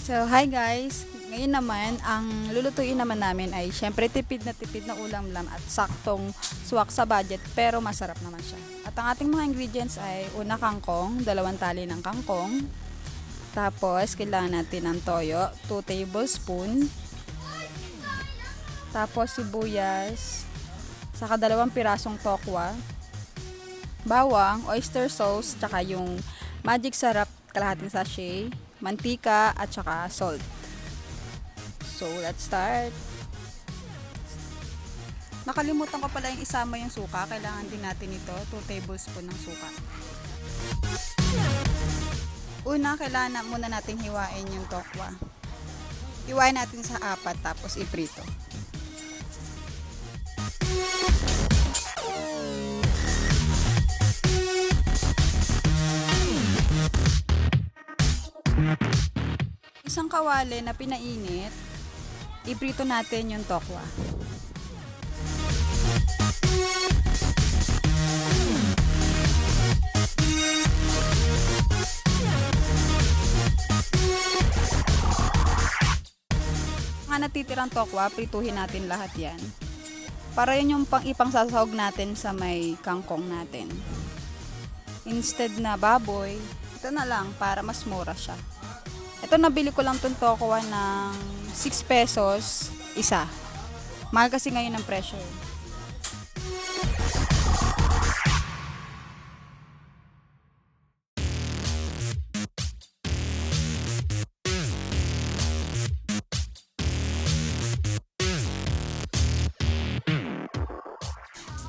So, hi guys! Ngayon naman, ang lulutuin naman namin ay syempre tipid na ulam lang at saktong swak sa budget pero masarap naman siya. At ang ating mga ingredients ay una kangkong, 2 tali ng kangkong. Tapos, kailangan natin ng toyo, 2 tablespoon. Tapos, sibuyas, saka 2 pirasong tokwa, bawang, oyster sauce, tsaka yung magic sarap, kalahating sachet, mantika, at saka salt. So, let's start. Nakalimutan ko pala yung isama yung suka. Kailangan din natin ito, 2 tablespoon ng suka. Una, kailangan muna natin hiwain yung tokwa. Hiwain natin sa 4, tapos iprito. Isang kawali na pinainit, iprito natin yung tokwa. Mga natitirang tokwa, prituhin natin lahat yan. Para yun yung ipangsasahog natin sa may kangkong natin. Instead na baboy, ito na lang para mas mura siya. Ito nabili ko lang itong tokwa ng 6 pesos isa. Mahal kasi ngayon ang presyo.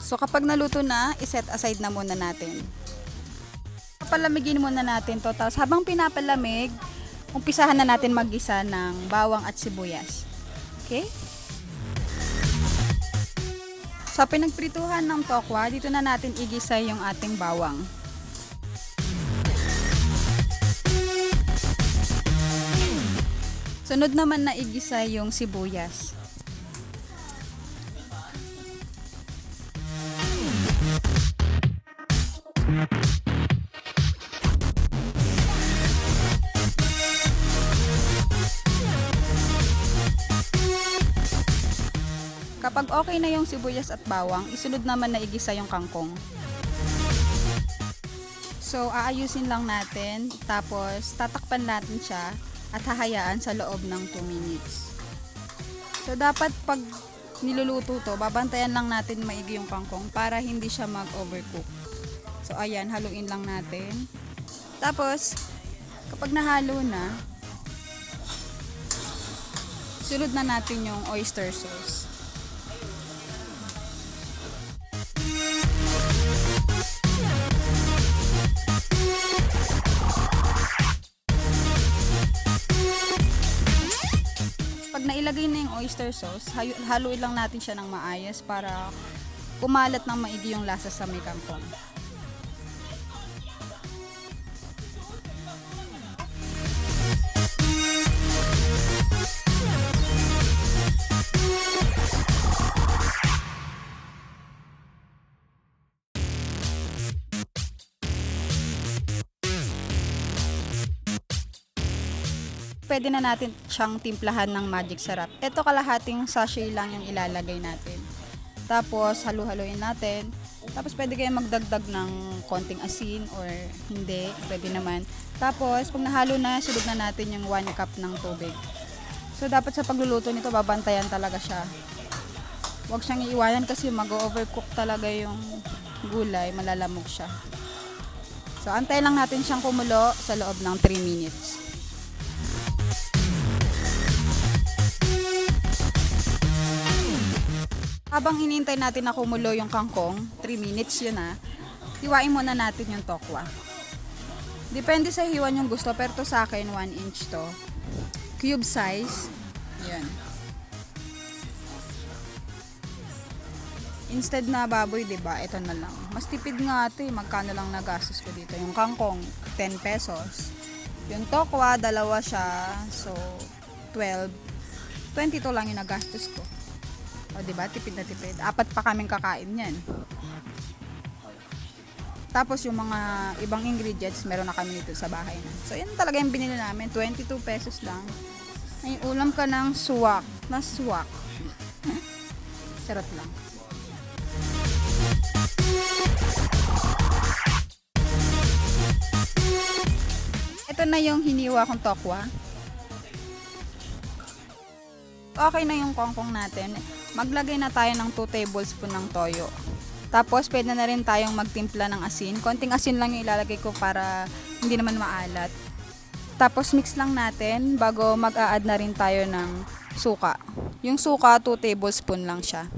So kapag naluto na, iset aside na muna natin. Papalamigin muna natin to. Tapos habang pinapalamig, umpisahan na natin maggisa ng bawang at sibuyas. Okay? Sa pinagprituhan ng tokwa, dito na natin igisa yung ating bawang. Sunod naman na igisa yung sibuyas. Kapag okay na yung sibuyas at bawang, isunod naman na igisa yung kangkong. So, aayusin lang natin, tapos tatakpan natin siya at hahayaan sa loob ng 2 minutes. So, dapat pag niluluto to, babantayan lang natin maigi yung kangkong para hindi siya mag-overcook. So, ayan, haluin lang natin. Tapos, kapag nahalo na, sunod na natin yung oyster sauce. Pag nailagay na yung oyster sauce, haluin lang natin siya ng maayos para kumalat ng maigi yung lasa sa may kangkong. Pwede na natin siyang timplahan ng magic sarap. Ito kalahating sachet lang yung ilalagay natin. Tapos halu-haluin natin. Tapos pwede kayong magdagdag ng konting asin or hindi, pwede naman. Tapos pag nahalo na, sunod na natin yung 1 cup ng tubig. So dapat sa pagluluto nito, babantayan talaga siya. Huwag siyang iiwanan kasi mag-overcook talaga yung gulay, malalamog siya. So antay lang natin siyang kumulo sa loob ng 3 minutes. Habang hinihintay natin na kumulo yung kangkong, 3 minutes yun hiwain muna natin yung tokwa. Depende sa hiwa yung gusto, pero to sa akin 1 inch to. Cube size. Yan. Instead na baboy, diba? Ito na lang. Mas tipid nga ito magkano lang nagastos ko dito. Yung kangkong, 10 pesos. Yung tokwa, 2 siya. So, 12. 22 lang yung nagastos ko. O diba, tipid na tipid. 4 pa kaming kakain yan. Tapos yung mga ibang ingredients, meron na kami dito sa bahay na. So, yun talaga yung binili namin. 22 pesos lang. Ay, ulam ka ng suwak. Na suwak. Charot lang. Ito na yung hiniwa kong tokwa. Okay na yung kangkong natin. Maglagay na tayo ng 2 tablespoon ng toyo. Tapos, pwede na rin tayong magtimpla ng asin. Konting asin lang yung ilalagay ko para hindi naman maalat. Tapos, mix lang natin bago mag-a-add na rin tayo ng suka. Yung suka, 2 tablespoon lang siya.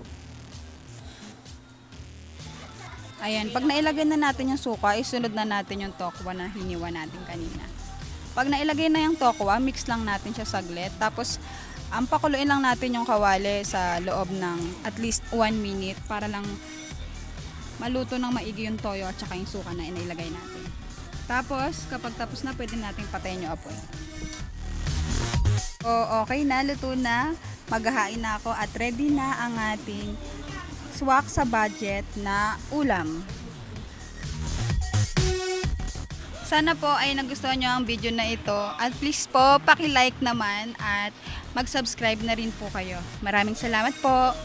Ayan, pag nailagay na natin yung suka, isunod na natin yung tokwa na hiniwa natin kanina. Pag nailagay na yung tokwa, mix lang natin siya saglit. Tapos, pakuluin lang natin yung kawali sa loob ng at least 1 minute para lang maluto ng maigi yung toyo at saka yung suka na inilagay natin. Tapos, kapag tapos na, pwede natin patayin yung apoy. O, okay na, luto na. Maghahain na ako at ready na ang ating swak sa budget na ulam. Sana po ay nagustuhan nyo ang video na ito. At please po, paki-like naman at mag-subscribe na rin po kayo. Maraming salamat po.